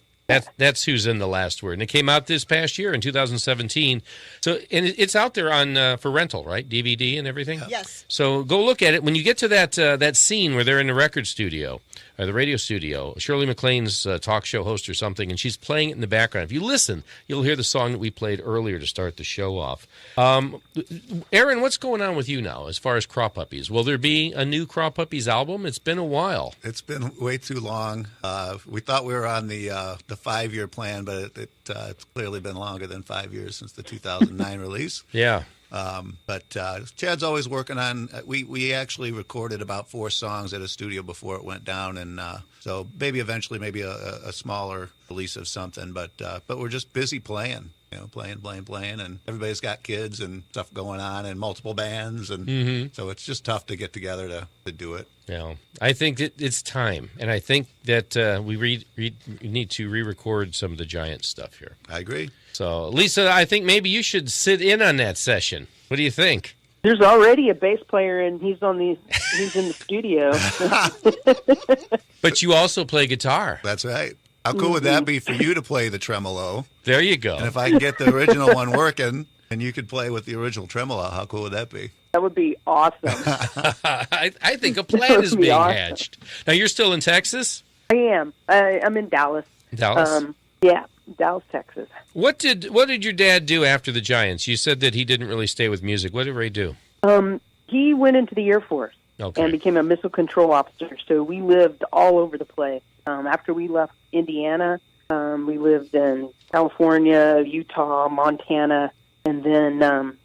That's who's in The Last Word, and it came out this past year in 2017. So, and it's out there on for rental, right? DVD and everything. Yes. So go look at it. When you get to that scene where they're in the record studio or the radio studio, Shirley MacLaine's talk show host or something, and she's playing it in the background. If you listen, you'll hear the song that we played earlier to start the show off. Aaron, what's going on with you now as far as Crawpuppies? Will there be a new Crawpuppies album? It's been a while. It's been way too long. We thought we were on the 5-year plan, but it's clearly been longer than 5 years since the 2009 release. Yeah. But Chad's always working on. We actually recorded about 4 songs at a studio before it went down, and so maybe eventually a smaller release of something. But we're just busy playing. Playing, and everybody's got kids and stuff going on and multiple bands, and so it's just tough to get together to do it. Yeah, I think that it's time, and I think that we need to re-record some of the Giants stuff here. I agree. So, Lisa, I think maybe you should sit in on that session. What do you think? There's already a bass player, and he's in the studio. But you also play guitar. That's right. How cool would that be for you to play the tremolo? There you go. And if I can get the original one working, and you could play with the original tremolo, how cool would that be? That would be awesome. I think a plan is being hatched. Now, you're still in Texas? I am. I'm in Dallas. Dallas? Yeah, Dallas, Texas. What did your dad do after the Giants? You said that he didn't really stay with music. What did Ray do? He went into the Air Force. and became a missile control officer. So we lived all over the place. After we left Indiana, we lived in California, Utah, Montana, and then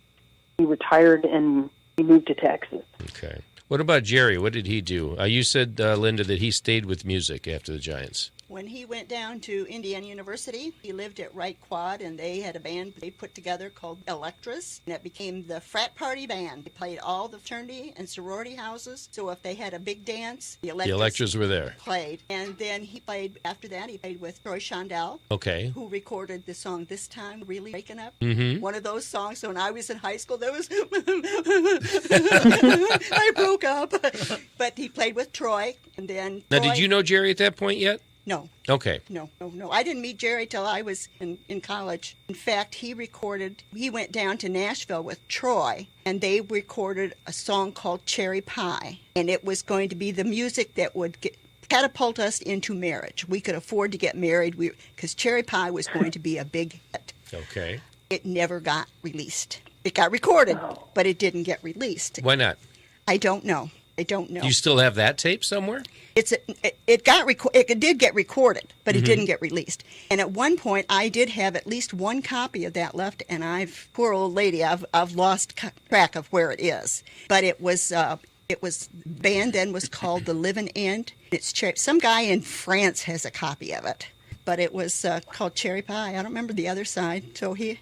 we retired and we moved to Texas. Okay. What about Jerry? What did he do? You said, Linda, that he stayed with music after the Giants. When he went down to Indiana University, he lived at Wright Quad, and they had a band they put together called Electras, and it became the frat party band. They played all the fraternity and sorority houses, so if they had a big dance, the Electras were there. Played. And then he played, after that, he played with Troy Shondell, Okay. who recorded the song This Time, Really Breaking Up. Mm-hmm. One of those songs, so when I was in high school, there was, I broke up. But he played with Troy, and then Now, Troy, did you know Jerry at that point yet? No. Okay. No. I didn't meet Jerry till I was in college. In fact, he went down to Nashville with Troy, and they recorded a song called Cherry Pie. And it was going to be the music that would catapult us into marriage. We could afford to get married because Cherry Pie was going to be a big hit. Okay. It never got released. It got recorded, but it didn't get released. Why not? I don't know. Do you still have that tape somewhere? It did get recorded, but it didn't get released. And at one point, I did have at least one copy of that left, and poor old lady, I've lost track of where it is. But it was band then was called The Living End. Some guy in France has a copy of it, but it was called Cherry Pie. I don't remember the other side. So he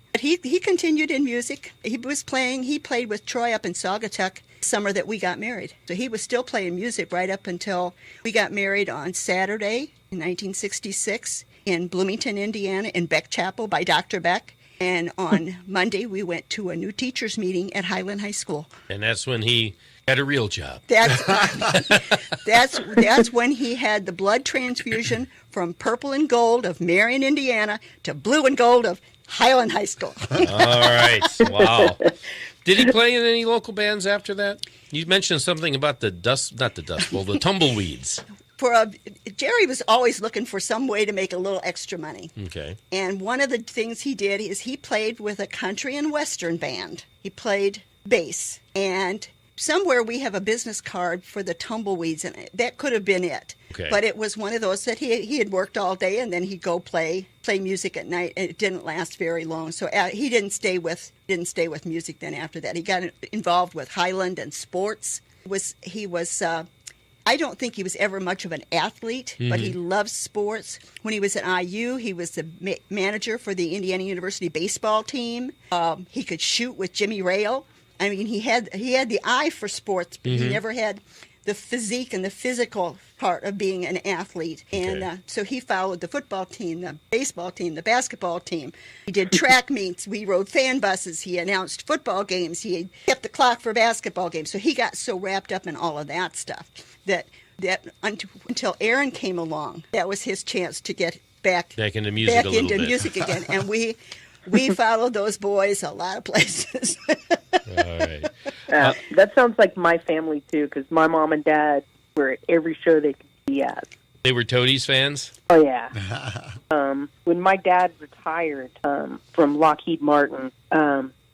continued in music. He played with Troy up in Saugatuck summer that we got married. So he was still playing music right up until we got married on Saturday in 1966 in Bloomington, Indiana, in Beck Chapel by Dr. Beck. And on Monday, we went to a new teachers meeting at Highland High School. And that's when he had a real job. That's when he had the blood transfusion from purple and gold of Marion, Indiana, to blue and gold of Highland High School. All right. Wow. Did he play in any local bands after that? You mentioned something about the tumbleweeds. Jerry was always looking for some way to make a little extra money. Okay. And one of the things he did is he played with a country and western band. He played bass. And somewhere we have a business card for the tumbleweeds, and that could have been it. Okay. But it was one of those that he had worked all day, and then he'd go play music at night, and it didn't last very long. So he didn't stay with music then after that. He got involved with Highland and sports. He was I don't think he was ever much of an athlete, but he loved sports. When he was at IU, he was the manager for the Indiana University baseball team. He could shoot with Jimmy Rail. I mean, he had the eye for sports, but he never had the physique and the physical part of being an athlete. And so he followed the football team, the baseball team, the basketball team. He did track meets. We rode fan buses. He announced football games. He kept the clock for basketball games. So he got so wrapped up in all of that stuff that until Aaron came along, that was his chance to get back into music again. And we followed those boys a lot of places. All right. That sounds like my family, too, because my mom and dad were at every show they could be at. They were Toadies fans? Oh, yeah. When my dad retired from Lockheed Martin,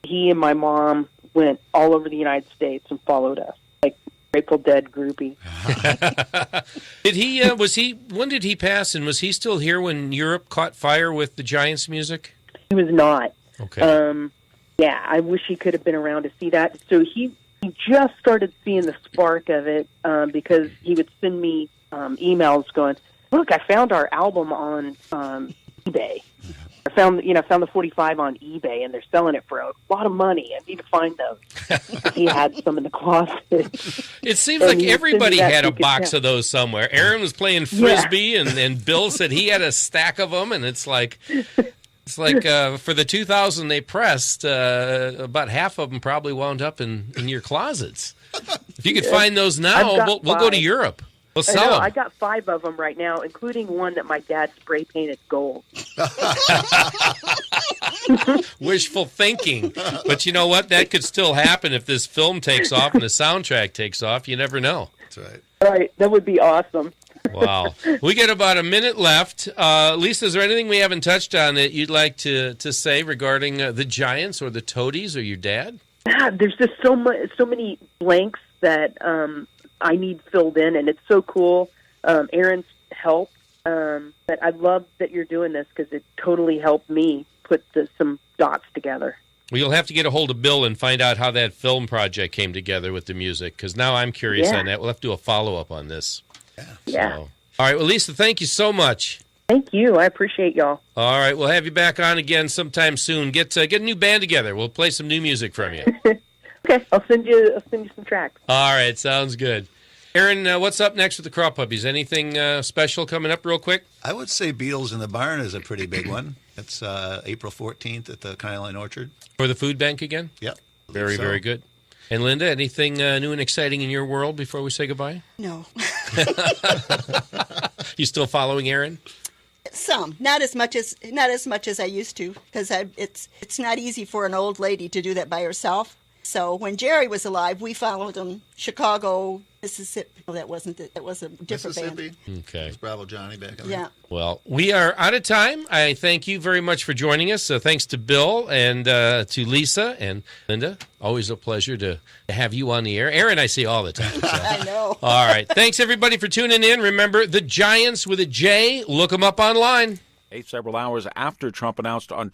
he and my mom went all over the United States and followed us, like Grateful Dead groupie. When did he pass, and was he still here when Europe caught fire with the Giants music? He was not. Okay. Yeah, I wish he could have been around to see that. So he just started seeing the spark of it because he would send me emails going, "Look, I found our album on eBay. I found the 45 on eBay, and they're selling it for a lot of money. I need to find those." He had some in the closet. It seems like everybody had a box of those somewhere. Aaron was playing Frisbee, and Bill said he had a stack of them, and it's like for the 2,000 they pressed, about half of them probably wound up in your closets. If you could find those now, we'll go to Europe. We'll sell them. I got 5 of them right now, including one that my dad spray painted gold. Wishful thinking. But you know what? That could still happen if this film takes off and the soundtrack takes off. You never know. That's right. Right. That would be awesome. Wow. We got about a minute left. Lisa, is there anything we haven't touched on that you'd like to say regarding the Giants or the Toadies or your dad? There's just so many blanks that I need filled in, and it's so cool. Aaron's help, but I love that you're doing this because it totally helped me put some dots together. Well, you'll have to get a hold of Bill and find out how that film project came together with the music, because now I'm curious on that. We'll have to do a follow-up on this. Yeah. So. All right, well, Lisa, thank you so much. Thank you. I appreciate y'all. All right, we'll have you back on again sometime soon. Get a new band together. We'll play some new music from you. Okay, I'll send you some tracks. All right, sounds good. Aaron, what's up next with the Crawpuppies? Anything special coming up real quick? I would say Beatles in the Barn is a pretty big one. It's April 14th at the County Line Orchard. For the food bank again? Yep. Very, very good. And Linda, anything new and exciting in your world before we say goodbye? No. You still following Aaron? Some, not as much as I used to, because it's not easy for an old lady to do that by herself. So when Jerry was alive, we followed him Chicago, Mississippi. No, that was a different band. Okay. It was Bravo Johnny back in Yeah. Well, we are out of time. I thank you very much for joining us. Thanks to Bill and to Lisa and Linda. Always a pleasure to have you on the air. Aaron, I see all the time. So. I know. All right. Thanks, everybody, for tuning in. Remember, the Giants with a J. Look them up online. Several hours after Trump announced on